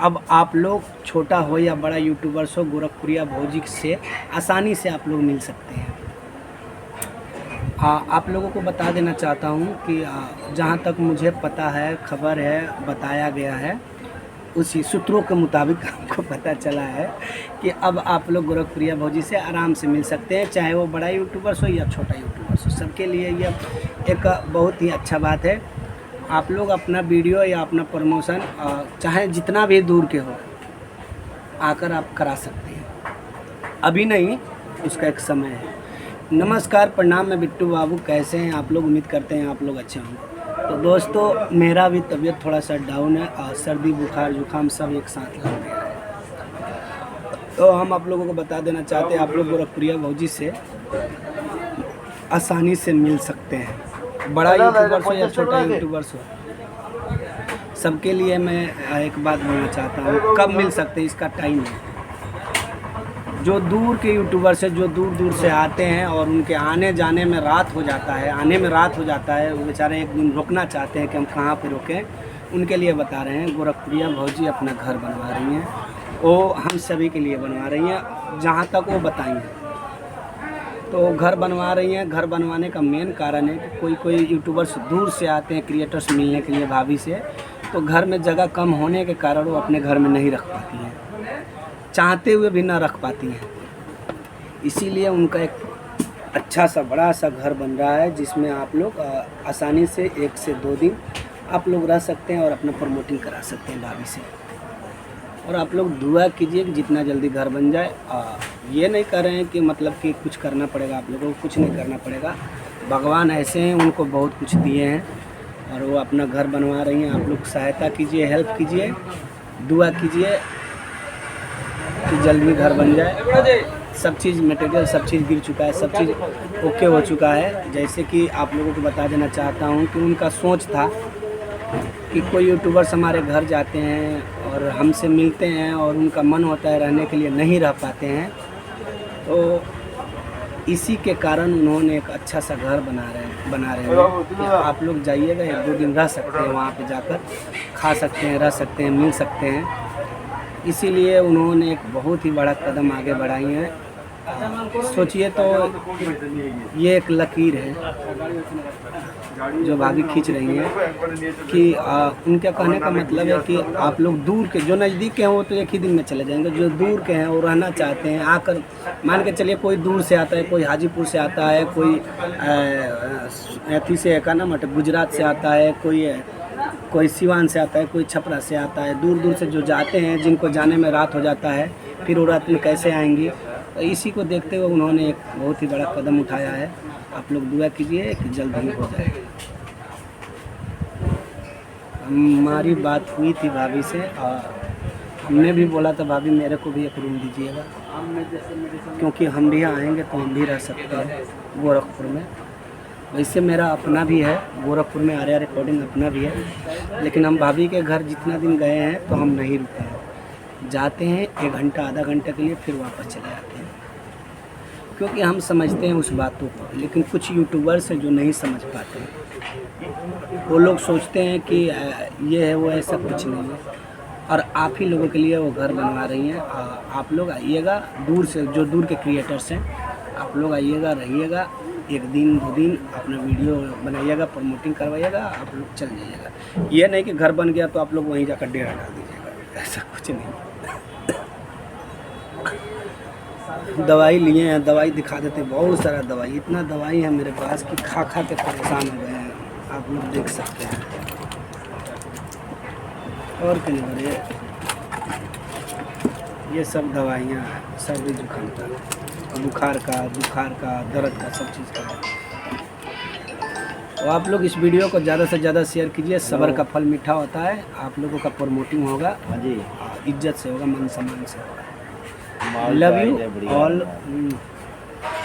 अब आप लोग छोटा हो या बड़ा यूट्यूबर्स हो, गोरखपुरिया भौजी से आसानी से आप लोग मिल सकते हैं। आप लोगों को बता देना चाहता हूँ कि जहाँ तक मुझे पता है, खबर है, बताया गया है, उसी सूत्रों के मुताबिक हमको पता चला है कि अब आप लोग गोरखप्रिया भौजी से आराम से मिल सकते हैं, चाहे वो बड़ा यूट्यूबर्स हो या छोटा यूट्यूबर्स हो, सबके लिए ये एक बहुत ही अच्छा बात है। आप लोग अपना वीडियो या अपना प्रमोशन चाहे जितना भी दूर के हो आकर आप करा सकते हैं, अभी नहीं, उसका एक समय है। नमस्कार, प्रणाम, मैं बिट्टू बाबू। कैसे हैं आप लोग? उम्मीद करते हैं आप लोग अच्छे होंगे। तो दोस्तों, मेरा भी तबीयत थोड़ा सा डाउन है और सर्दी बुखार जुकाम सब एक साथ लग गया है। तो हम आप लोगों को बता देना चाहते हैं, आप लोग गोरखप्रिया भौजी से आसानी से मिल सकते हैं, बड़ा यूट्यूबर्स हो या छोटा यूट्यूबर्स हो, सबके लिए मैं एक बात बोलना चाहता हूँ। कब मिल सकते हैं इसका टाइम है। जो दूर के यूट्यूबर्स हैं, जो दूर दूर से आते हैं और उनके आने जाने में रात हो जाता है, वो बेचारे एक दिन रुकना चाहते हैं कि हम कहाँ पे रुकें, उनके लिए बता रहे हैं। गोरखप्रिया भौजी अपना घर बनवा रही हैं, वो हम सभी के लिए बनवा रही हैं, जहाँ तक वो बताएंगे। तो घर बनवा रही हैं। घर बनवाने का मेन कारण है कि कोई यूट्यूबर्स दूर से आते हैं क्रिएटर्स मिलने के लिए भाभी से, तो घर में जगह कम होने के कारण वो अपने घर में नहीं रख पाती हैं, चाहते हुए भी ना रख पाती हैं। इसीलिए उनका एक अच्छा सा बड़ा सा घर बन रहा है, जिसमें आप लोग आसानी से 1 से 2 दिन आप लोग रह सकते हैं और अपना प्रमोटिंग करा सकते हैं भाभी से। और आप लोग दुआ कीजिए कि जितना जल्दी घर बन जाए। ये नहीं कर रहे हैं कि मतलब कि कुछ करना पड़ेगा, आप लोगों को कुछ नहीं करना पड़ेगा। भगवान ऐसे हैं, उनको बहुत कुछ दिए हैं और वो अपना घर बनवा रही हैं। आप लोग सहायता कीजिए, हेल्प कीजिए, दुआ कीजिए कि जल्दी घर बन जाए। सब चीज़ मटेरियल सब चीज़ गिर चुका है, सब चीज़ ओके हो चुका है। जैसे कि आप लोगों को बता देना चाहता हूँ कि उनका सोच था कि कोई यूट्यूबर्स हमारे घर जाते हैं और हमसे मिलते हैं और उनका मन होता है रहने के लिए, नहीं रह पाते हैं, तो इसी के कारण उन्होंने एक अच्छा सा घर बना रहे हैं। आप लोग जाइएगा, 1-2 दिन रह सकते हैं वहाँ पे, जाकर खा सकते हैं, रह सकते हैं, मिल सकते हैं। इसीलिए उन्होंने एक बहुत ही बड़ा कदम आगे बढ़ाई है। सोचिए तो ये एक लकीर है जो भाभी खींच रही हैं कि उनके कहने का मतलब है कि आप लोग दूर के, जो नज़दीक के हैं वो तो एक ही दिन में चले जाएंगे, जो दूर के हैं वो रहना चाहते हैं, आकर मान के चलिए कोई दूर से आता है, कोई हाजीपुर से आता है, कोई अथी से का नाम गुजरात से आता है, कोई सिवान से आता है, कोई छपरा से आता है। दूर दूर से जो जाते हैं, जिनको जाने में रात हो जाता है, फिर वो रात में कैसे आएंगी। तो इसी को देखते हुए उन्होंने एक बहुत ही बड़ा कदम उठाया है। आप लोग दुआ कीजिए कि जल्द ही हो जाए। हमारी बात हुई थी भाभी से और हमने भी बोला था भाभी मेरे को भी एक रूम दीजिएगा, क्योंकि हम भी आएंगे तो हम भी रह सकते हैं गोरखपुर में। वैसे मेरा अपना भी है गोरखपुर में, आर्या रिकॉर्डिंग अपना भी है, लेकिन हम भाभी के घर जितना दिन गए हैं तो हम नहीं रुके हैं। जाते हैं 1 घंटा आधा घंटे के लिए, फिर वापस चले जाते हैं, क्योंकि हम समझते हैं उस बातों को। लेकिन कुछ यूट्यूबर्स हैं जो नहीं समझ पाते हैं, वो लोग सोचते हैं कि ये है वो, ऐसा कुछ नहीं है। और आप ही लोगों के लिए वो घर बनवा रही हैं। आप लोग आइएगा दूर से, जो दूर के क्रिएटर्स हैं, आप लोग आइएगा, रहिएगा 1 दिन 2 दिन, अपना वीडियो बनाइएगा, प्रमोटिंग करवाइएगा, आप लोग चल जाइएगा। ये नहीं कि घर बन गया तो आप लोग वहीं जाकर डेरा डाल दीजिएगा, ऐसा कुछ नहीं। दवाई लिए हैं, दवाई दिखा देते, बहुत सारा दवाई, इतना दवाई है मेरे पास कि खा खा के परेशान हो गए हैं, आप लोग देख सकते हैं। और क्या नहीं, ये सब दवाइयाँ हैं, सर्दी जुकाम का, बुखार का, दर्द का, सब चीज़ का। तो आप लोग इस वीडियो को ज़्यादा से ज़्यादा शेयर कीजिए। सब्र का फल मीठा होता है। आप लोगों का प्रमोटिंग होगा जी, इज्जत से होगा, मन सम्मान से होगा। Love you all.